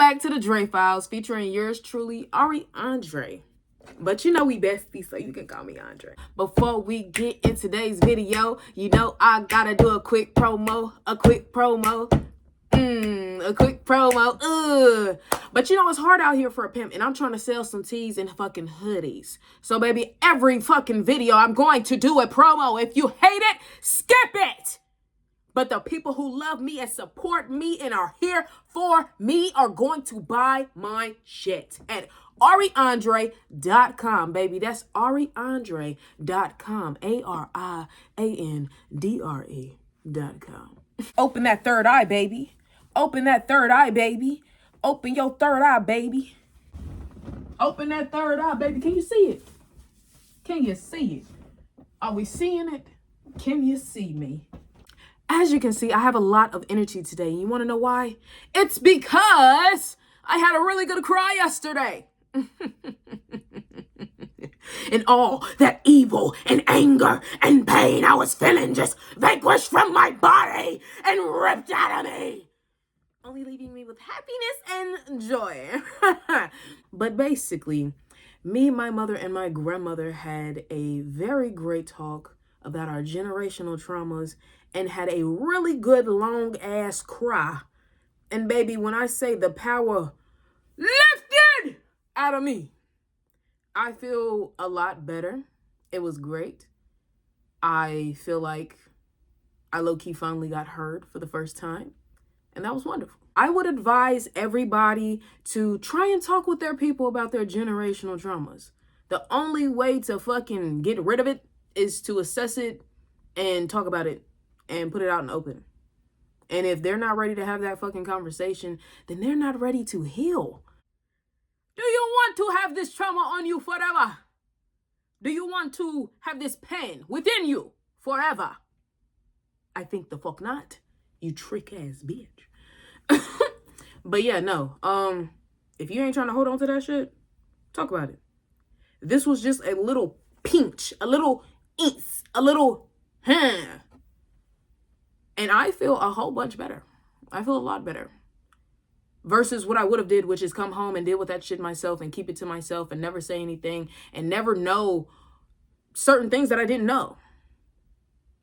back to the Dre Files featuring yours truly, Ariandrellc. But you know we besties, so you can call me Andre. Before we get in today's video, you know I gotta do a quick promo. But you know it's hard out here for a pimp, and I'm trying to sell some tees and fucking hoodies. So baby, every fucking video I'm going to do a promo. If you hate it, skip it. But the people who love me and support me and are here for me are going to buy my shit at ariandrellc.com, baby. That's ariandrellc.com. ariandrellc.com. Open that third eye, baby. Open that third eye, baby. Open your third eye, baby. Open that third eye, baby. Can you see it? Can you see it? Are we seeing it? Can you see me? As you can see, I have a lot of energy today. You want to know why? It's because I had a really good cry yesterday. And all that evil and anger and pain I was feeling just vanquished from my body and ripped out of me, only leaving me with happiness and joy. But basically, me, my mother, and my grandmother had a very great talk about our generational traumas and had a really good long ass cry. And baby, when I say the power lifted out of me, I feel a lot better. It was great. I feel like I low-key finally got heard for the first time, and that was wonderful. I would advise everybody to try and talk with their people about their generational traumas. The only way to fucking get rid of it is to assess it and talk about it and put it out in the open. And if they're not ready to have that fucking conversation, then they're not ready to heal. Do you want to have this trauma on you forever? Do you want to have this pain within you forever? I think the fuck not, you trick ass bitch. But yeah, no. If you ain't trying to hold on to that shit, talk about it. This was just a little pinch, a little inch, a little and I feel a whole bunch better. I feel a lot better. Versus what I would have did, which is come home and deal with that shit myself and keep it to myself and never say anything and never know certain things that I didn't know.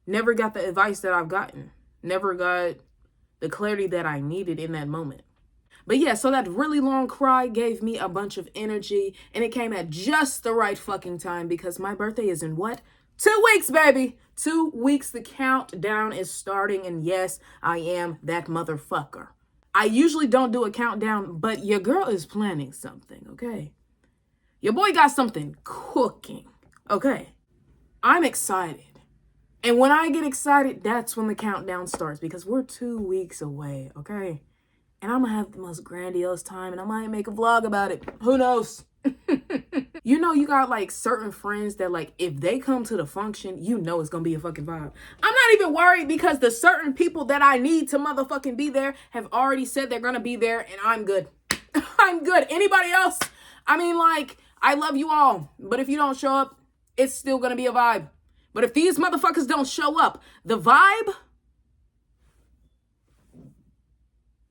Never got the advice that I've gotten. Never got the clarity that I needed in that moment. But yeah, so that really long cry gave me a bunch of energy, and it came at just the right fucking time because my birthday is in what? 2 weeks, baby. 2 weeks. The countdown is starting, and yes, I am that motherfucker. I usually don't do a countdown, but your girl is planning something, okay? Your boy got something cooking, okay? I'm excited. And when I get excited, that's when the countdown starts because we're 2 weeks away, okay? And I'm gonna have the most grandiose time, and I might make a vlog about it. Who knows? You know, you got like certain friends that like, if they come to the function, you know it's gonna be a fucking vibe. I'm not even worried because the certain people that I need to motherfucking be there have already said they're gonna be there, and I'm good. I'm good. Anybody else? I mean, like, I love you all, but if you don't show up, it's still gonna be a vibe. But if these motherfuckers don't show up, the vibe,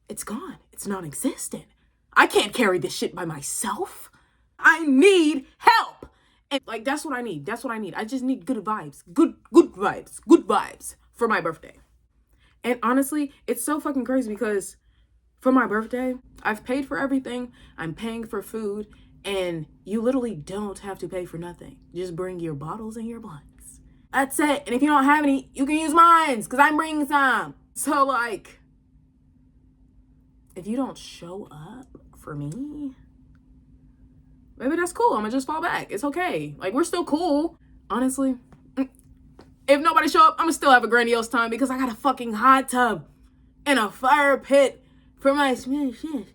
it's gone. It's non-existent. I can't carry this shit by myself. I need help. And like, that's what I need. That's what I need. I just need good vibes. Good vibes for my birthday. And honestly, it's so fucking crazy because for my birthday, I've paid for everything. I'm paying for food, and you literally don't have to pay for nothing. Just bring your bottles and your blunts. That's it. And if you don't have any, you can use mine because I'm bringing some. So like, if you don't show up for me, maybe that's cool. I'm gonna just fall back. It's okay. Like, we're still cool. Honestly, if nobody show up, I'm gonna still have a grandiose time because I got a fucking hot tub and a fire pit for my shit.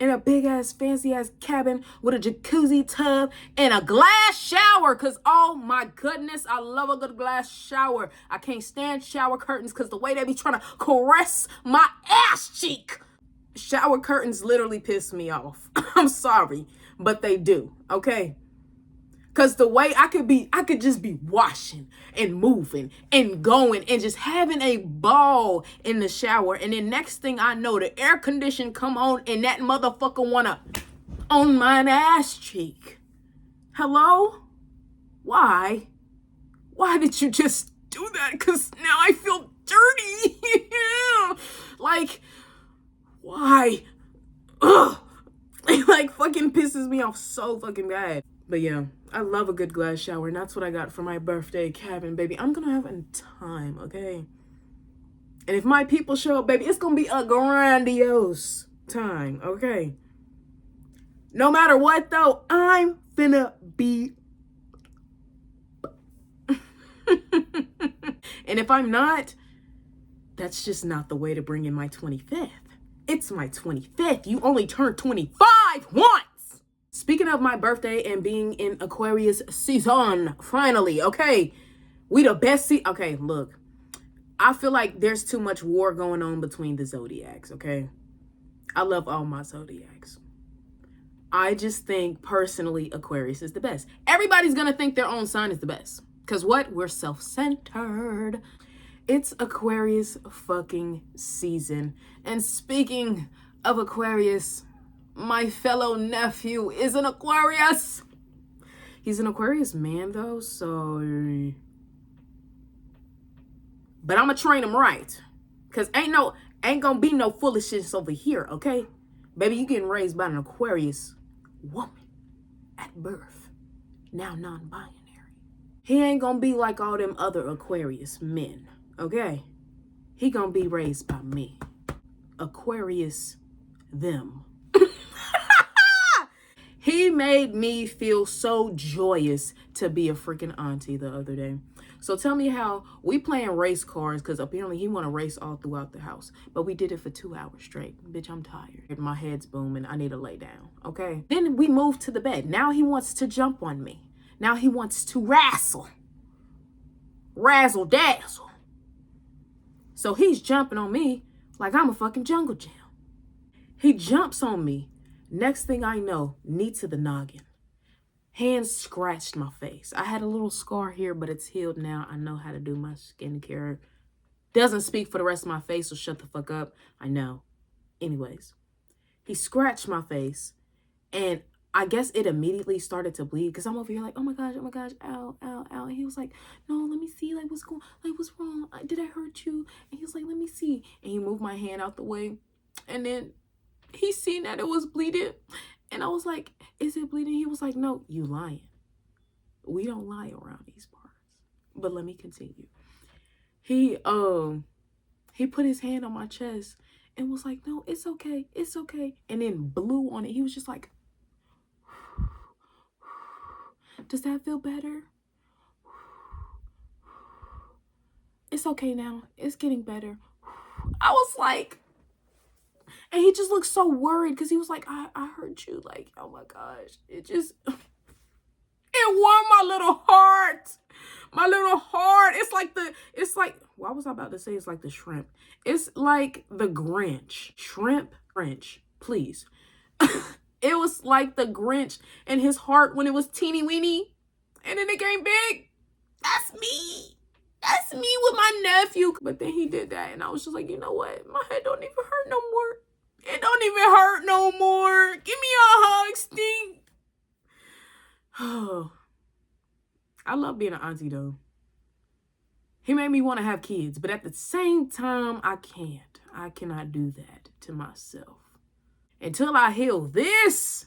And a big ass fancy ass cabin with a jacuzzi tub and a glass shower. Cause oh my goodness, I love a good glass shower. I can't stand shower curtains cause the way they be trying to caress my ass cheek. Shower curtains literally piss me off. I'm sorry, but they do, okay? Cause the way I could just be washing and moving and going and just having a ball in the shower. And then next thing I know, the air condition come on and that motherfucker wanna on my ass cheek. Hello? Why? Why did you just do that? Cause now I feel dirty. Like, why? Ugh. It like fucking pisses me off so fucking bad. But yeah, I love a good glass shower, and that's what I got for my birthday cabin, baby. I'm gonna have a time, okay? And if my people show up, baby, it's gonna be a grandiose time, okay? No matter what, though, I'm finna be... And if I'm not, that's just not the way to bring in my 25th. It's my 25th. You only turned 25 once. Speaking of my birthday and being in Aquarius season, finally, okay, we the best okay, look, I feel like there's too much war going on between the zodiacs, okay? I love all my zodiacs. I just think, personally, Aquarius is the best. Everybody's gonna think their own sign is the best. Because what? We're self-centered. It's Aquarius fucking season. And speaking of Aquarius, my fellow nephew is an Aquarius. He's an Aquarius man, though, so... But I'm gonna train him right. Because ain't gonna be no foolishness over here, okay? Baby, you getting raised by an Aquarius woman at birth. Now non-binary. He ain't gonna be like all them other Aquarius men, okay? He gonna be raised by me. Aquarius them. He made me feel so joyous to be a freaking auntie the other day. So tell me how we playing race cars, because apparently he want to race all throughout the house. But we did it for 2 hours straight. Bitch, I'm tired. My head's booming. I need to lay down, okay? Then we moved to the bed. Now he wants to jump on me. Now he wants to wrestle. Razzle dazzle. So he's jumping on me like I'm a fucking jungle gym. He jumps on me. Next thing I know, knee to the noggin. Hands scratched my face. I had a little scar here, but it's healed now. I know how to do my skincare. Doesn't speak for the rest of my face, so shut the fuck up. I know. Anyways, he scratched my face, and I guess it immediately started to bleed because I'm over here like, oh my gosh, ow, ow, ow. And he was like, no, let me see, like, what's wrong? Did I hurt you? And he was like, let me see. And he moved my hand out the way, and then he seen that it was bleeding. And I was like, is it bleeding? He was like, no, you lying. We don't lie around these parts. But let me continue. He put his hand on my chest and was like, no, it's okay. It's okay. And then blew on it. He was just like, does that feel better? It's okay now. It's getting better. I was like, and he just looked so worried because he was like, I hurt you. Like, oh my gosh. It warmed my little heart. My little heart. It's like, what was I about to say? It's like the shrimp. It's like the Grinch. Shrimp, Grinch, please. It was like the Grinch and his heart when it was teeny weeny. And then it came big. That's me. That's me with my nephew. But then he did that. And I was just like, you know what? My head don't even hurt no more. It don't even hurt no more. Give me a hug, Stink. Oh, I love being an auntie, though. He made me want to have kids, but at the same time, I can't. I cannot do that to myself. Until I heal this,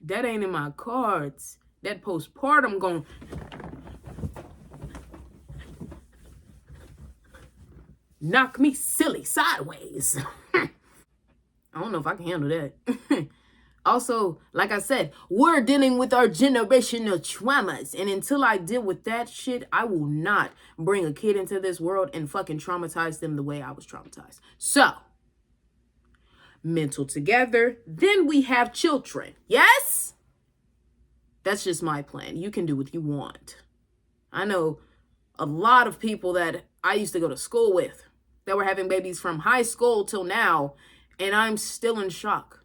that ain't in my cards. That postpartum gon' knock me silly sideways. I don't know if I can handle that. Also, like I said, we're dealing with our generational traumas. And until I deal with that shit, I will not bring a kid into this world and fucking traumatize them the way I was traumatized. So, mental together. Then we have children. Yes? That's just my plan. You can do what you want. I know a lot of people that I used to go to school with that were having babies from high school till now, and I'm still in shock.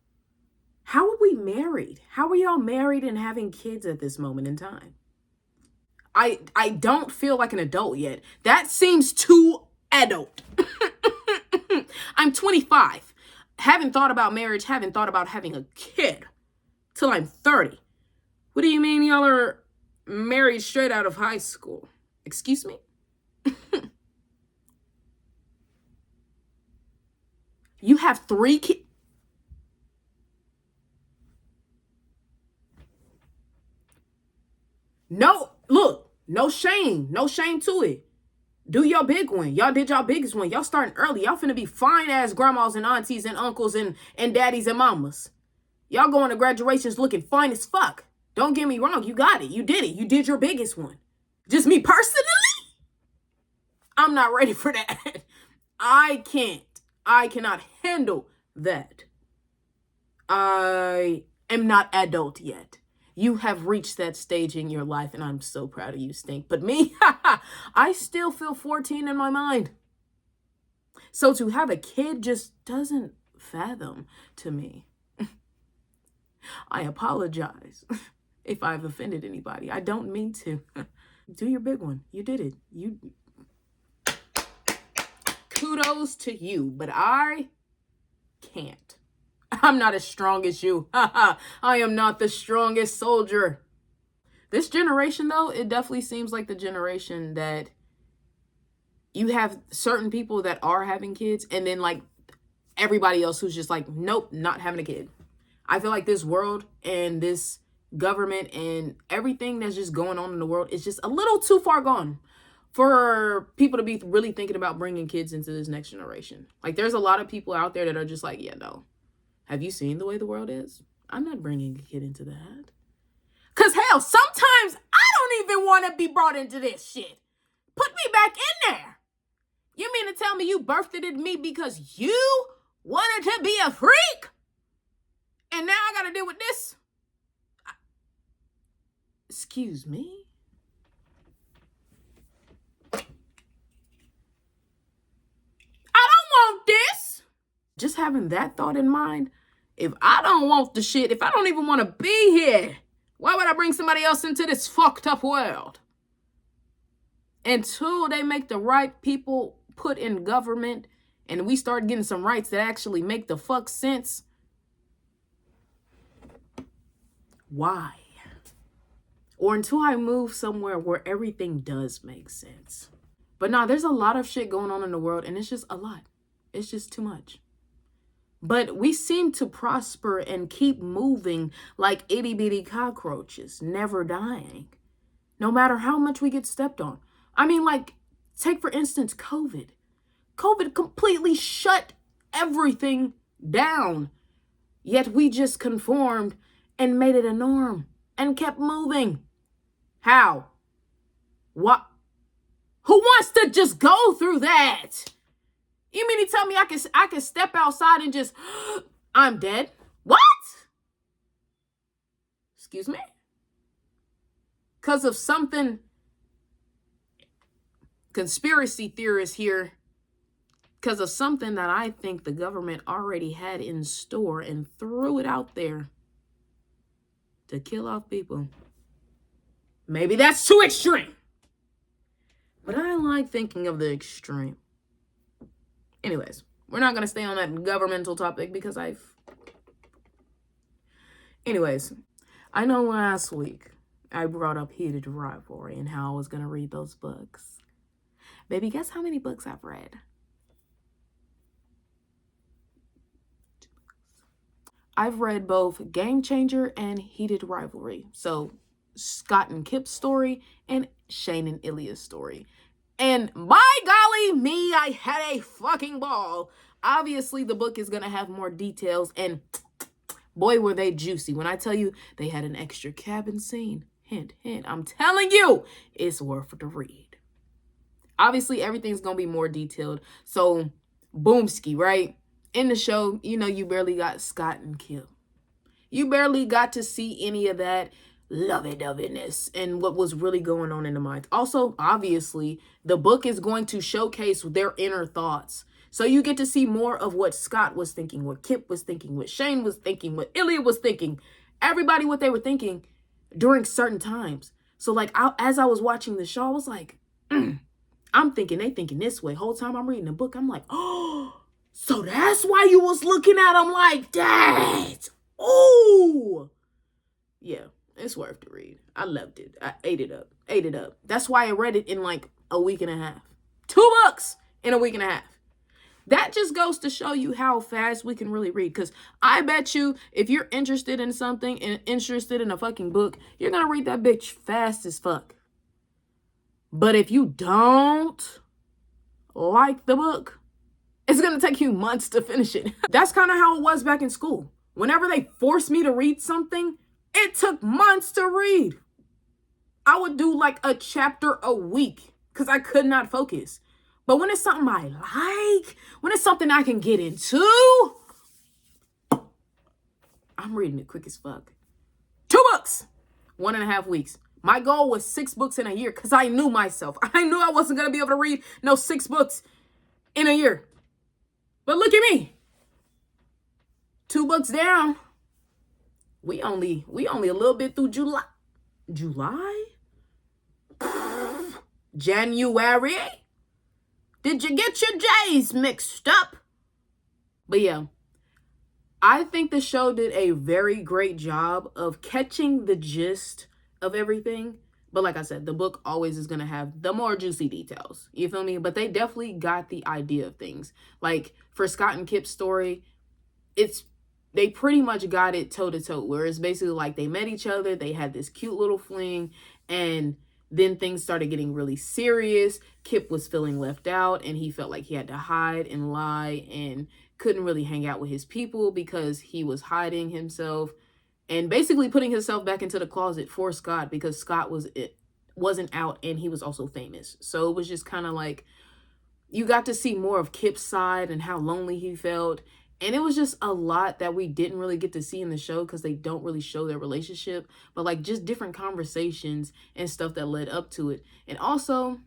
How are we married? How are y'all married and having kids at this moment in time? I don't feel like an adult yet. That seems too adult. I'm 25. Haven't thought about marriage, haven't thought about having a kid till I'm 30. What do you mean y'all are married straight out of high school? Excuse me? You have 3 kids? No, look, no shame to it. Do your big one. Y'all did y'all biggest one. Y'all starting early. Y'all finna be fine ass grandmas and aunties and uncles and daddies and mamas. Y'all going to graduations looking fine as fuck. Don't get me wrong. You got it. You did it. You did your biggest one. Just me personally, I'm not ready for that. I cannot handle that. I am not adult yet. You have reached that stage in your life, and I'm so proud of you, Stink. But me, I still feel 14 in my mind. So to have a kid just doesn't fathom to me. I apologize if I've offended anybody. I don't mean to. Do your big one. You did it. Kudos to you, but I can't. I'm not as strong as you. I am not the strongest soldier. This generation, though, it definitely seems like the generation that you have certain people that are having kids, and then like everybody else who's just like, nope, not having a kid. I feel like this world and this government and everything that's just going on in the world is just a little too far gone for people to be really thinking about bringing kids into this next generation. Like, there's a lot of people out there that are just like, yeah, no. Have you seen the way the world is? I'm not bringing a kid into that. Because, hell, sometimes I don't even want to be brought into this shit. Put me back in there. You mean to tell me you birthed me because you wanted to be a freak? And now I got to deal with this? Excuse me? I don't want this. Just having that thought in mind, if I don't want the shit, if I don't even want to be here, why would I bring somebody else into this fucked up world? Until they make the right people put in government and we start getting some rights that actually make the fuck sense. Why? Or until I move somewhere where everything does make sense. But no, there's a lot of shit going on in the world, and it's just a lot. It's just too much. But we seem to prosper and keep moving like itty bitty cockroaches, never dying. No matter how much we get stepped on. I mean, like, take for instance, COVID. COVID completely shut everything down. Yet we just conformed and made it a norm and kept moving. How? What? Who wants to just go through that? You mean to tell me I can step outside and just, I'm dead? What? Excuse me? Because of something, conspiracy theorists here, because of something that I think the government already had in store and threw it out there to kill off people. Maybe that's too extreme. But I like thinking of the extreme. Anyways, we're not going to stay on that governmental topic because Anyways, I know last week I brought up Heated Rivalry and how I was going to read those books. Baby, guess how many books I've read? 2 books. I've read both Game Changer and Heated Rivalry. So Scott and Kip's story and Shane and Ilya's story. And by golly me, I had a fucking ball. Obviously, the book is going to have more details, and boy, were they juicy. When I tell you they had an extra cabin scene, hint, hint, I'm telling you, it's worth the read. Obviously, everything's going to be more detailed. So, boomski, right? In the show, you know, you barely got Scott and Kip. You barely got to see any of that lovey-doveyness and what was really going on in the mind. Also, obviously, the book is going to showcase their inner thoughts. So you get to see more of what Scott was thinking, what Kip was thinking, what Shane was thinking, what Ilya was thinking, everybody what they were thinking during certain times. So like as I was watching the show, I was like, I'm thinking they thinking this way. Whole time I'm reading the book, I'm like, oh, so that's why you was looking at him like that. Oh, yeah, it's worth to read. I loved it. I ate it up. That's why I read it in like a week and a half. 2 books in a week and a half. That just goes to show you how fast we can really read. Because I bet you if you're interested in something and interested in a fucking book, you're going to read that bitch fast as fuck. But if you don't like the book, it's going to take you months to finish it. That's kind of how it was back in school. Whenever they forced me to read something, it took months to read. I would do like a chapter a week because I could not focus. But when it's something I like, when it's something I can get into, I'm reading it quick as fuck. 2 books, 1.5 weeks. My goal was 6 books in a year because I knew myself. I knew I wasn't going to be able to read no 6 books in a year. But look at me. 2 books down. We only a little bit through July. January? Did you get your J's mixed up? But yeah, I think the show did a very great job of catching the gist of everything. But like I said, the book always is going to have the more juicy details. You feel me? But they definitely got the idea of things. Like for Scott and Kip's story, they pretty much got it toe to toe, where it's basically like they met each other, they had this cute little fling, and then things started getting really serious. Kip was feeling left out, and he felt like he had to hide and lie and couldn't really hang out with his people because he was hiding himself and basically putting himself back into the closet for Scott because Scott wasn't out and he was also famous. So it was just kind of like you got to see more of Kip's side and how lonely he felt. And it was just a lot that we didn't really get to see in the show because they don't really show their relationship, but like just different conversations and stuff that led up to it. And also,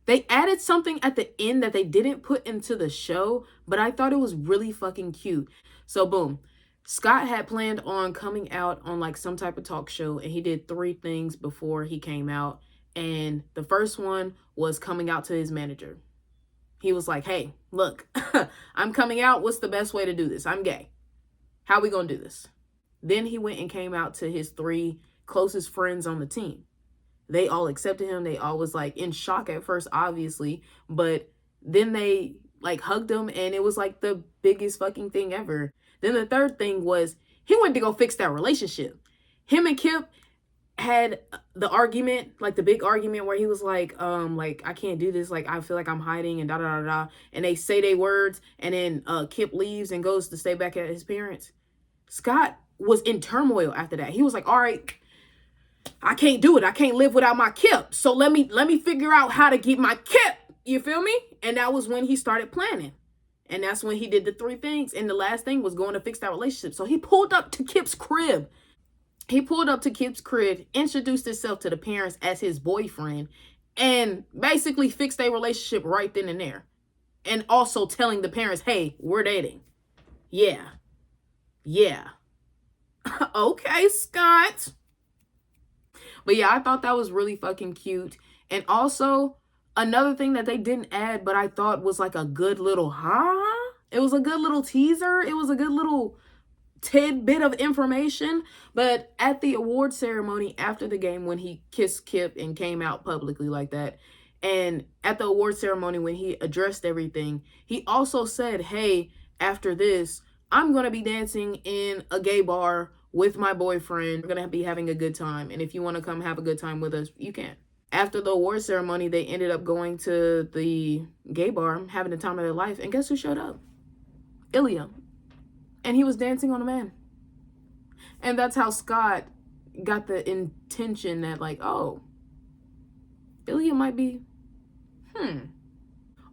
they added something at the end that they didn't put into the show, but I thought it was really fucking cute. So boom, Scott had planned on coming out on like some type of talk show, and he did 3 things before he came out. And the first one was coming out to his manager. He was like, hey, look, I'm coming out. What's the best way to do this? I'm gay. How we gonna do this? Then he went and came out to his 3 closest friends on the team. They all accepted him. They all was like in shock at first, obviously. But then they like hugged him, and it was like the biggest fucking thing ever. Then the third thing was he went to go fix that relationship. Him and Kip had the argument, like the big argument where he was like I can't do this, like I feel like I'm hiding and da da da da, and they say their words, and then Kip leaves and goes to stay back at his parents. Scott was in turmoil after that. He was like, all right, I can't do it. I can't live without my Kip. So let me figure out how to get my Kip. You feel me? And that was when he started planning. And that's when he did the 3 things. And the last thing was going to fix that relationship. So he pulled up to Kip's crib. Introduced himself to the parents as his boyfriend, and basically fixed their relationship right then and there. And also telling the parents, hey, we're dating. Yeah. Okay, Scott. But yeah, I thought that was really fucking cute. And also, another thing that they didn't add, but I thought was like a good little, it was a good little teaser. It was a good little tidbit of information. But at the award ceremony after the game, when he kissed Kip and came out publicly like that, and at the award ceremony when he addressed everything, he also said, hey, after this, I'm going to be dancing in a gay bar with my boyfriend. We're going to be having a good time. And if you want to come have a good time with us, you can. After the award ceremony, they ended up going to the gay bar, having the time of their life. And guess who showed up? Ilya. And he was dancing on a man. And that's how Scott got the intention that like, oh, Ilya might be,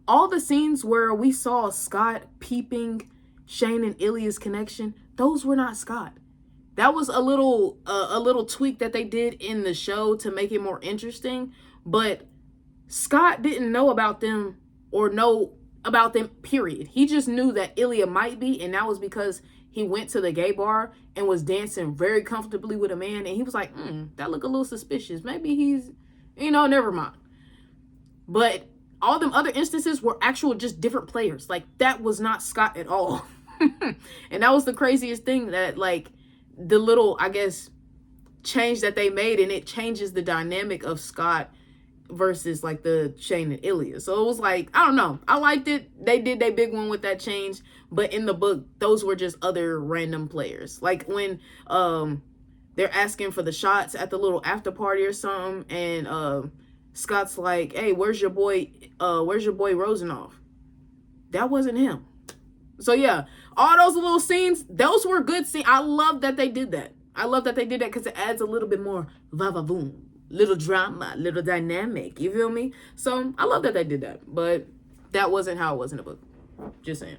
All the scenes where we saw Scott peeping Shane and Ilya's connection, those were not Scott. That was a little tweak that they did in the show to make it more interesting. But Scott didn't know about them or know about them, period. He just knew that Ilya might be, and that was because he went to the gay bar and was dancing very comfortably with a man, and he was like, that look a little suspicious. Maybe he's, never mind. But all them other instances were actual just different players. Like, that was not Scott at all. And that was the craziest thing, that like the little, I guess, change that they made, and it changes the dynamic of Scott versus like the Shane and Ilya. So it was like, I don't know, I liked it. They did their big one with that change, but in the book, those were just other random players. Like when they're asking for the shots at the little after party or something, and Scott's like, hey, where's your boy Rosenoff? That wasn't him. So yeah, all those little scenes, those were good scenes. I love that they did that. I love that they did that because it adds a little bit more va-va-voom, little drama, little dynamic. You feel me? So I love that they did that, but that wasn't how it was in the book. Just saying.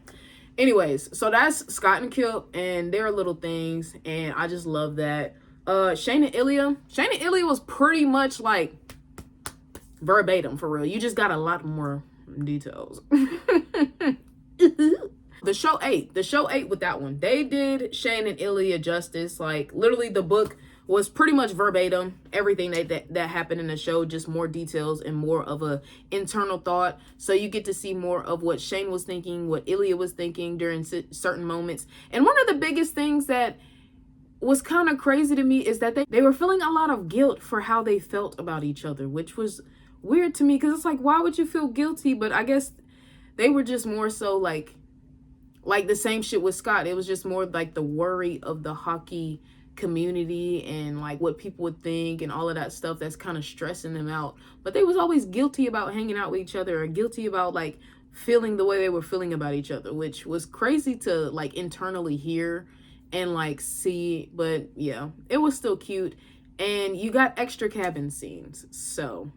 Anyways, so that's Scott and Kip and their little things, and I just love that. Shane and Ilya was pretty much like verbatim, for real. You just got a lot more details. The show ate with that one. They did Shane and Ilya justice. Like, literally the book was pretty much verbatim. Everything that happened in the show, just more details and more of a internal thought. So you get to see more of what Shane was thinking, what Ilya was thinking during certain moments. And one of the biggest things that was kind of crazy to me is that they were feeling a lot of guilt for how they felt about each other, which was weird to me, because it's like, why would you feel guilty? But I guess they were just more so like the same shit with Scott. It was just more like the worry of the hockey community and like what people would think and all of that stuff that's kind of stressing them out. But they was always guilty about hanging out with each other, or guilty about like feeling the way they were feeling about each other, which was crazy to like internally hear and like see. But yeah, it was still cute. And you got extra cabin scenes, so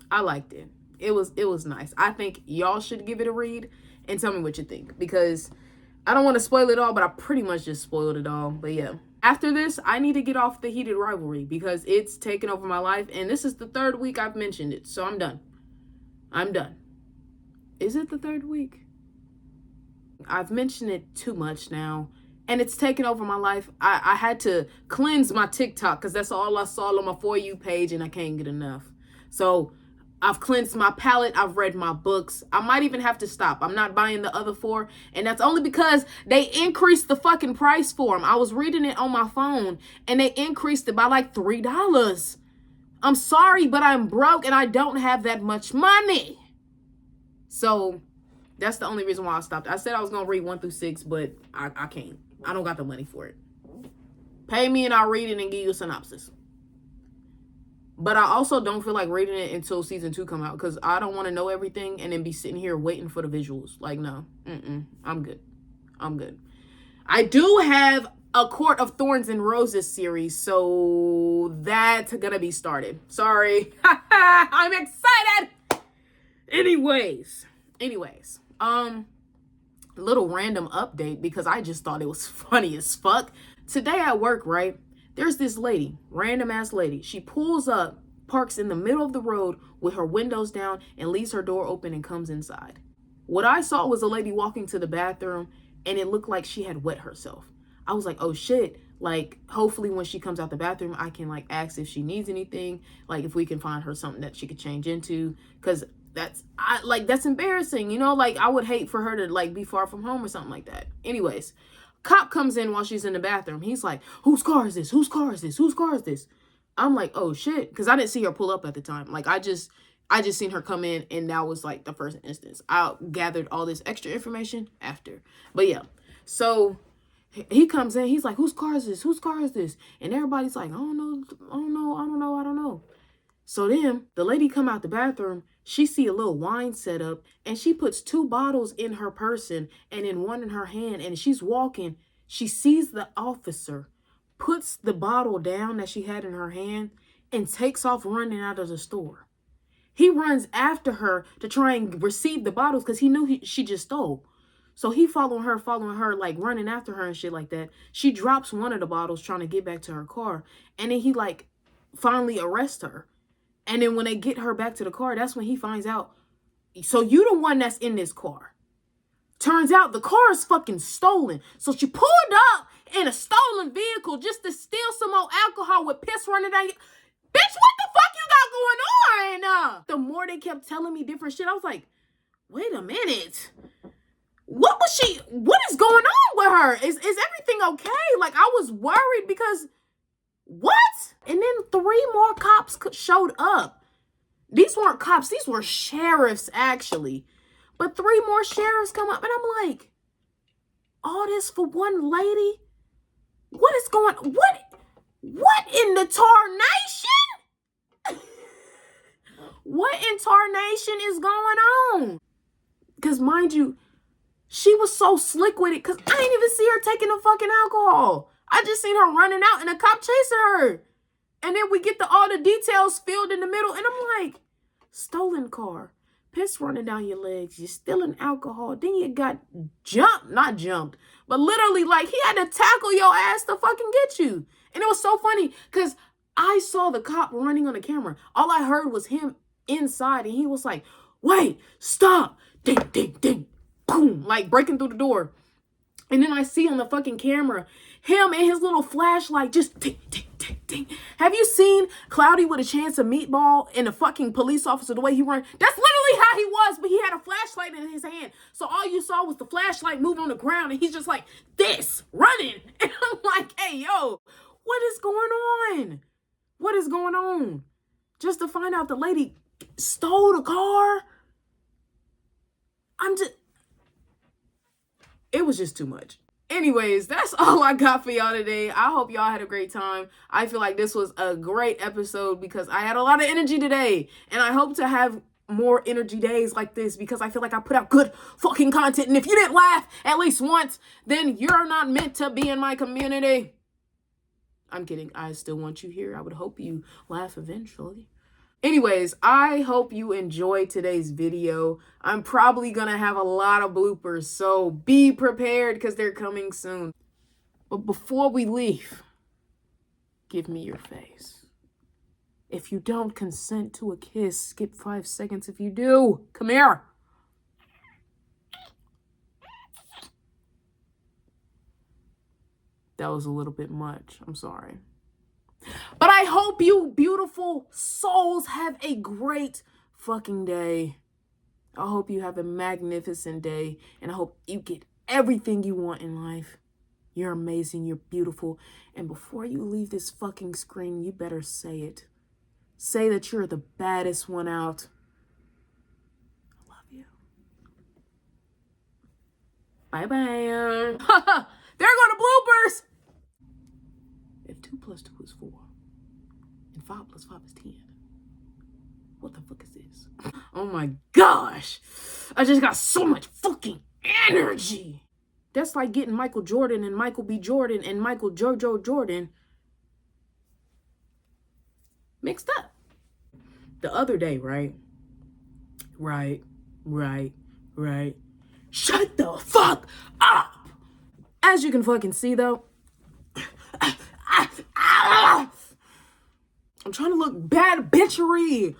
I liked it. It was nice. I think y'all should give it a read and tell me what you think, because I don't want to spoil it all, but I pretty much just spoiled it all. But yeah, after this, I need to get off the heated rivalry because it's taken over my life, and this is the 3rd week I've mentioned it, so I'm done. Is it the 3rd week? I've mentioned it too much now, and it's taken over my life. I had to cleanse my TikTok because that's all I saw on my For You page, and I can't get enough. So I've cleansed my palette. I've read my books. I might even have to stop. I'm not buying the other 4. And that's only because they increased the fucking price for them. I was reading it on my phone and they increased it by like $3. I'm sorry, but I'm broke and I don't have that much money. So that's the only reason why I stopped. I said I was going to read 1 through 6, but I can't. I don't got the money for it. Pay me and I'll read it and give you a synopsis. But I also don't feel like reading it until season 2 come out, because I don't want to know everything and then be sitting here waiting for the visuals. Like, no. I'm good. I do have a Court of Thorns and Roses series, so that's gonna be started. Sorry. I'm excited. Anyways. Little random update, because I just thought it was funny as fuck. Today at work, right? There's this lady, random ass lady. She pulls up, parks in the middle of the road with her windows down, and leaves her door open and comes inside. What I saw was a lady walking to the bathroom, and it looked like she had wet herself. I was like, oh shit. Like, hopefully when she comes out the bathroom, I can like ask if she needs anything. Like, if we can find her something that she could change into. Because that's embarrassing, Like, I would hate for her to like be far from home or something like that. Anyways, cop comes in while she's in the bathroom. He's like, whose car is this? Whose car is this? Whose car is this? I'm like, oh shit. Because I didn't see her pull up at the time. Like, I just seen her come in, and that was like the first instance. I gathered all this extra information after. But yeah, so he comes in. He's like, whose car is this? Whose car is this? And everybody's like, I don't know. So then the lady come out the bathroom. She see a little wine set up, and she puts 2 bottles in her person and then 1 in her hand, and she's walking. She sees the officer, puts the bottle down that she had in her hand, and takes off running out of the store. He runs after her to try and receive the bottles because he knew she just stole. So he following her, like running after her and shit like that. She drops 1 of the bottles trying to get back to her car, and then he like finally arrests her. And then when they get her back to the car, that's when he finds out, so you the one that's in this car. Turns out the car is fucking stolen. So she pulled up in a stolen vehicle just to steal some more alcohol with piss running down your... Bitch, what the fuck you got going on? The more they kept telling me different shit, I was like, wait a minute. What is going on with her? Is everything okay? Like, I was worried because, what? And then 3 more cops showed up. These weren't cops, these were sheriffs, actually. But 3 more sheriffs come up, and I'm like, all this for one lady? What is going, what in the tarnation? What in tarnation is going on? Because mind you, she was so slick with it because I didn't even see her taking the fucking alcohol. I just seen her running out and a cop chasing her. And then we get all the details filled in the middle. And I'm like, stolen car, piss running down your legs, you're stealing alcohol. Then you got not jumped, but literally like he had to tackle your ass to fucking get you. And it was so funny because I saw the cop running on the camera. All I heard was him inside and he was like, wait, stop, ding, ding, ding, boom, like breaking through the door. And then I see on the fucking camera, him and his little flashlight just ding, ding, ding, ding. Have you seen Cloudy with a Chance of Meatball and the fucking police officer, the way he ran? That's literally how he was, but he had a flashlight in his hand. So all you saw was the flashlight move on the ground and he's just like this, running. And I'm like, hey, yo, what is going on? What is going on? Just to find out the lady stole the car. It was just too much. Anyways, that's all I got for y'all today. I hope y'all had a great time. I feel like this was a great episode because I had a lot of energy today. And I hope to have more energy days like this because I feel like I put out good fucking content. And if you didn't laugh at least once, then you're not meant to be in my community. I'm kidding. I still want you here. I would hope you laugh eventually. Anyways, I hope you enjoyed today's video. I'm probably gonna have a lot of bloopers, so be prepared because they're coming soon. But before we leave, give me your face. If you don't consent to a kiss, skip 5 seconds. If you do, come here. That was a little bit much. I'm sorry. But I hope you beautiful souls have a great fucking day. I hope you have a magnificent day. And I hope you get everything you want in life. You're amazing. You're beautiful. And before you leave this fucking screen, you better say it. Say that you're the baddest one out. I love you. Bye-bye. There go the bloopers. If 2 + 2 is 4, and 5 + 5 is 10, what the fuck is this? Oh my gosh. I just got so much fucking energy. That's like getting Michael Jordan and Michael B. Jordan and Michael Jojo Jordan mixed up. The other day, right? Shut the fuck up. As you can fucking see though, I'm trying to look bad bitchery.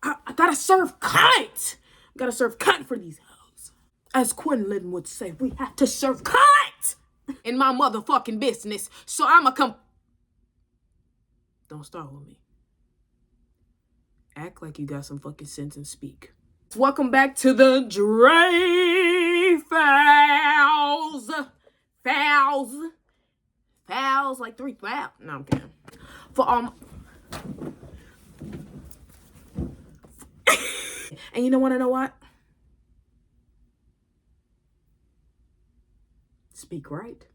I gotta serve cunt. Gotta serve cunt for these hoes. As Quinlan would say, we have to serve cunt in my motherfucking business. So I'ma come. Don't start with me. Act like you got some fucking sense and speak. Welcome back to the Dre Files. Fouls, like 3 fouls. No, I'm kidding. And you don't want to know what? Speak right.